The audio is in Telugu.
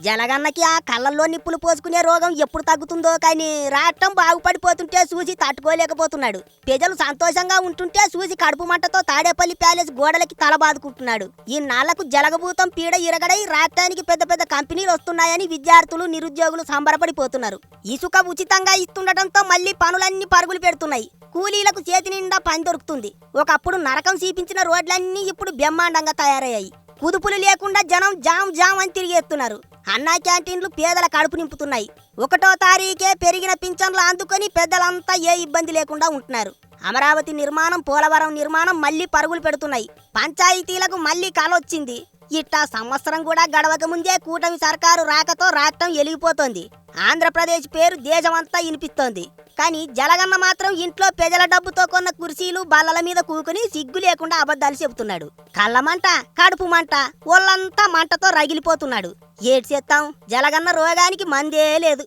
జలగన్నకి ఆ కళ్ళల్లో నిప్పులు పోసుకునే రోగం ఎప్పుడు తగ్గుతుందో కానీ రాష్ట్రం బాగుపడిపోతుంటే చూసి తట్టుకోలేకపోతున్నాడు. ప్రజలు సంతోషంగా ఉంటుంటే చూసి కడుపు మంటతో తాడేపల్లి ప్యాలెస్ గోడలకి తల బాదుకుంటున్నాడు. ఈ నాళ్లకు జలగభూతం పీడ ఇరగడై రాష్ట్రానికి పెద్ద పెద్ద కంపెనీలు వస్తున్నాయని విద్యార్థులు నిరుద్యోగులు సంబరపడిపోతున్నారు. ఇసుక ఉచితంగా ఇస్తుండటంతో మళ్లీ పనులన్నీ పరుగులు పెడుతున్నాయి. కూలీలకు చేతి నిండా పని దొరుకుతుంది. ఒకప్పుడు నరకం చూపించిన రోడ్లన్నీ ఇప్పుడు బ్రహ్మాండంగా తయారయ్యాయి. కుదుపులు లేకుండా జనం జామ్ జామ్ అని తిరిగేస్తున్నారు. అన్నా క్యాంటీన్లు పేదల కడుపు నింపుతున్నాయి. 1వ తారీఖే పెరిగిన పింఛన్లు అందుకొని పెద్దలంతా ఏ ఇబ్బంది లేకుండా ఉంటున్నారు. అమరావతి నిర్మాణం, పోలవరం నిర్మాణం మళ్లీ పరుగులు పెడుతున్నాయి. పంచాయతీలకు మళ్లీ కలొచ్చింది. ఇట్టా సంవత్సరం కూడా గడవక ముందే కూటమి సర్కారు రాకతో రాష్ట్రం ఎలిగిపోతోంది. ఆంధ్రప్రదేశ్ పేరు దేశమంతా వినిపిస్తోంది. కానీ జలగన్న మాత్రం ఇంట్లో ప్రజల డబ్బుతో కొన్న కుర్చీలు బల్లల మీద కూకుని సిగ్గు లేకుండా అబద్ధాలు చెబుతున్నాడు. కళ్ళమంట, కడుపు మంట, ఒళ్ళంతా మంటతో రగిలిపోతున్నాడు. ఏడ్చేస్తాం, జలగన్న రోగానికి మందే లేదు.